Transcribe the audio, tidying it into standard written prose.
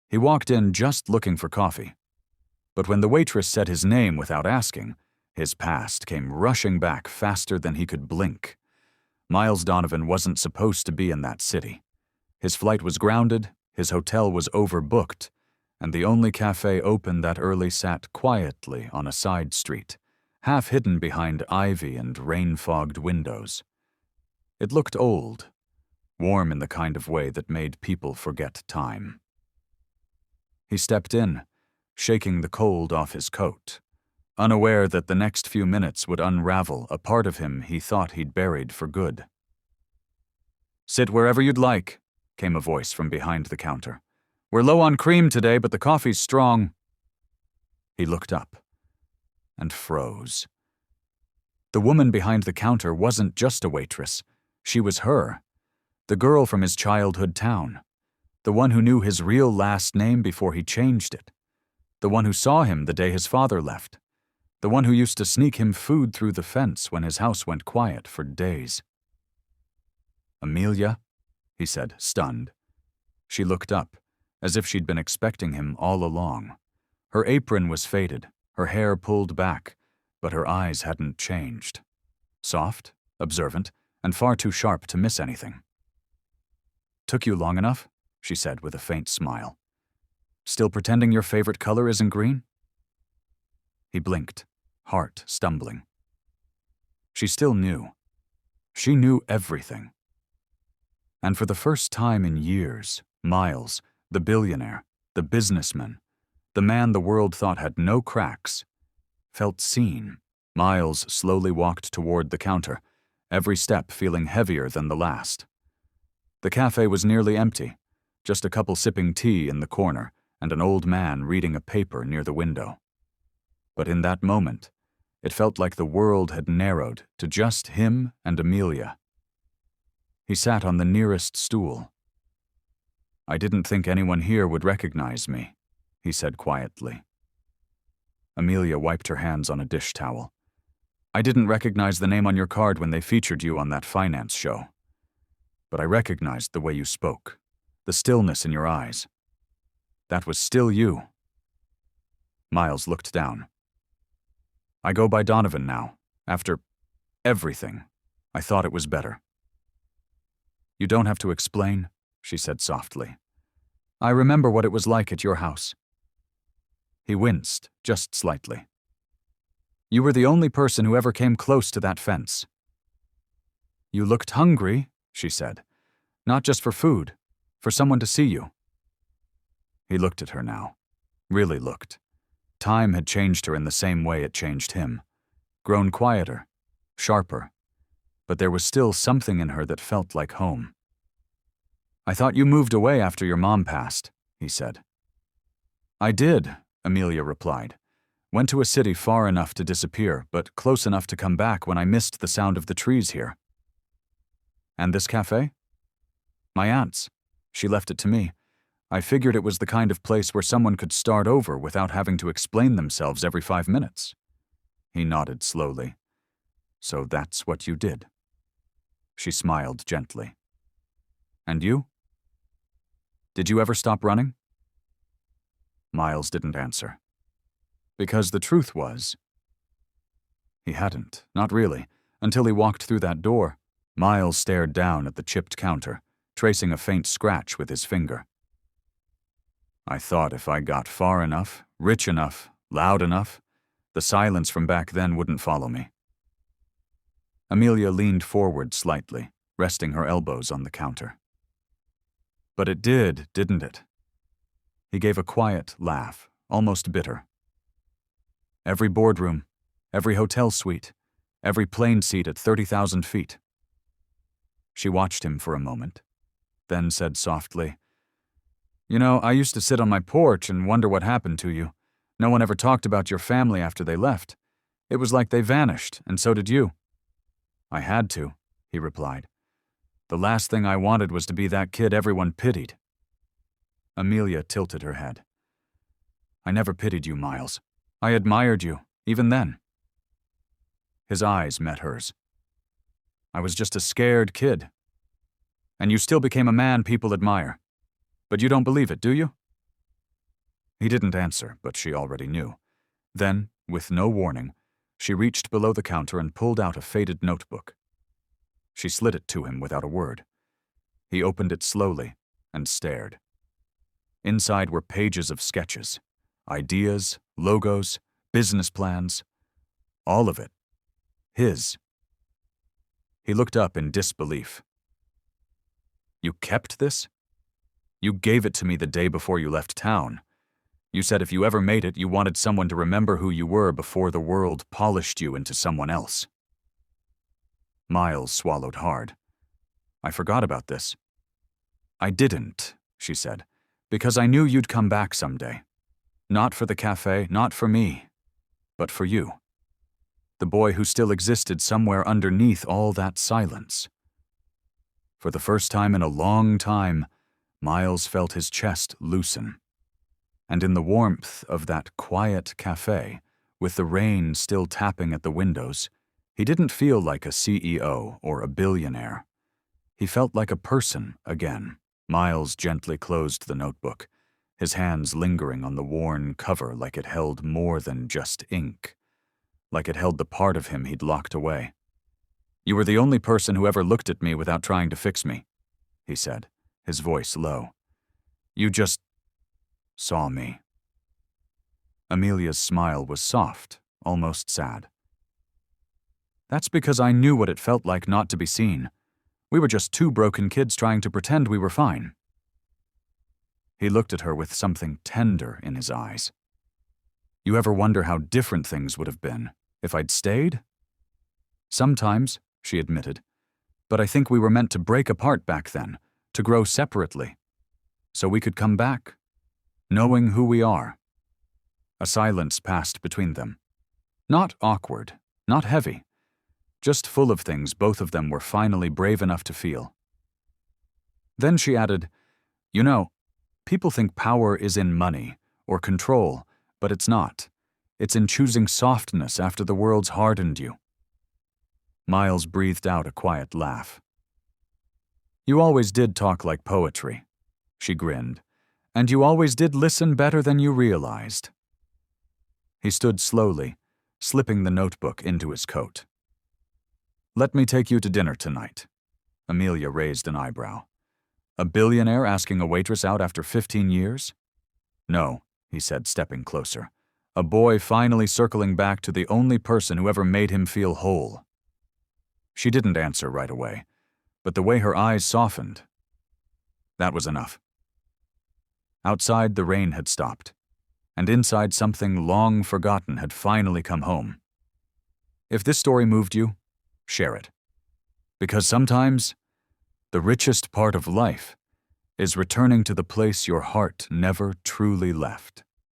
He walked in just looking for coffee. But when the waitress said his name without asking, his past came rushing back faster than he could blink. Miles Donovan wasn't supposed to be in that city. His flight was grounded, his hotel was overbooked, and the only cafe open that early sat quietly on a side street, half hidden behind ivy and rain-fogged windows. It looked old, warm in the kind of way that made people forget time. He stepped in, shaking the cold off his coat, unaware that the next few minutes would unravel a part of him he thought he'd buried for good. "Sit wherever you'd like," came a voice from behind the counter. "We're low on cream today, but the coffee's strong." He looked up and froze. The woman behind the counter wasn't just a waitress. She was her, the girl from his childhood town, the one who knew his real last name before he changed it, the one who saw him the day his father left, the one who used to sneak him food through the fence when his house went quiet for days. "Amelia?" he said, stunned. She looked up, as if she'd been expecting him all along. Her apron was faded, her hair pulled back, but her eyes hadn't changed. Soft, observant, and far too sharp to miss anything. "Took you long enough?" she said with a faint smile. "Still pretending your favorite color isn't green?" He blinked, heart stumbling. She still knew. She knew everything. And for the first time in years, Miles, the billionaire, the businessman, the man the world thought had no cracks, felt seen. Miles slowly walked toward the counter, every step feeling heavier than the last. The cafe was nearly empty, just a couple sipping tea in the corner and an old man reading a paper near the window. But in that moment, it felt like the world had narrowed to just him and Amelia. He sat on the nearest stool. "I didn't think anyone here would recognize me," he said quietly. Amelia wiped her hands on a dish towel. "I didn't recognize the name on your card when they featured you on that finance show. But I recognized the way you spoke, the stillness in your eyes. That was still you." Miles looked down. "I go by Donovan now. After everything, I thought it was better." "You don't have to explain," she said softly. "I remember what it was like at your house." He winced, just slightly. "You were the only person who ever came close to that fence." "You looked hungry," she said. "Not just for food, for someone to see you." He looked at her now, really looked. Time had changed her in the same way it changed him, grown quieter, sharper, but there was still something in her that felt like home. "I thought you moved away after your mom passed," he said. "I did," Amelia replied. "Went to a city far enough to disappear, but close enough to come back when I missed the sound of the trees here." "And this cafe?" "My aunt's. She left it to me. I figured it was the kind of place where someone could start over without having to explain themselves every 5 minutes. He nodded slowly. "So that's what you did." She smiled gently. "And you? Did you ever stop running?" Miles didn't answer. Because the truth was, he hadn't, not really, until he walked through that door. Miles stared down at the chipped counter, tracing a faint scratch with his finger. "I thought if I got far enough, rich enough, loud enough, the silence from back then wouldn't follow me." Amelia leaned forward slightly, resting her elbows on the counter. "But it did, didn't it?" He gave a quiet laugh, almost bitter. "Every boardroom, every hotel suite, every plane seat at 30,000 feet. She watched him for a moment, then said softly, "You know, I used to sit on my porch and wonder what happened to you. No one ever talked about your family after they left. It was like they vanished, and so did you." "I had to," he replied. "The last thing I wanted was to be that kid everyone pitied." Amelia tilted her head. "I never pitied you, Miles. I admired you, even then." His eyes met hers. "I was just a scared kid. And you still became a man people admire. But you don't believe it, do you?" He didn't answer, but she already knew. Then, with no warning, she reached below the counter and pulled out a faded notebook. She slid it to him without a word. He opened it slowly and stared. Inside were pages of sketches, ideas, logos, business plans. All of it. His. He looked up in disbelief. "You kept this? You gave it to me the day before you left town. You said if you ever made it, you wanted someone to remember who you were before the world polished you into someone else." Miles swallowed hard. "I forgot about this." "I didn't," she said, "because I knew you'd come back someday. Not for the cafe, not for me, but for you. The boy who still existed somewhere underneath all that silence." For the first time in a long time, Miles felt his chest loosen. And in the warmth of that quiet cafe, with the rain still tapping at the windows, he didn't feel like a CEO or a billionaire. He felt like a person again. Miles gently closed the notebook, his hands lingering on the worn cover like it held more than just ink, like it held the part of him he'd locked away. "You were the only person who ever looked at me without trying to fix me," he said, his voice low. "You just saw me." Amelia's smile was soft, almost sad. "That's because I knew what it felt like not to be seen. We were just two broken kids trying to pretend we were fine." He looked at her with something tender in his eyes. "You ever wonder how different things would have been if I'd stayed?" "Sometimes," she admitted, "but I think we were meant to break apart back then, to grow separately, so we could come back, knowing who we are." A silence passed between them. Not awkward, not heavy, just full of things both of them were finally brave enough to feel. Then she added, "You know, people think power is in money or control, but it's not. It's in choosing softness after the world's hardened you." Miles breathed out a quiet laugh. "You always did talk like poetry," she grinned, "and you always did listen better than you realized." He stood slowly, slipping the notebook into his coat. "Let me take you to dinner tonight." Amelia raised an eyebrow. "A billionaire asking a waitress out after 15 years? "No," he said, stepping closer. "A boy finally circling back to the only person who ever made him feel whole." She didn't answer right away, but the way her eyes softened, that was enough. Outside, the rain had stopped, and inside something long forgotten had finally come home. If this story moved you, share it. Because sometimes, the richest part of life is returning to the place your heart never truly left.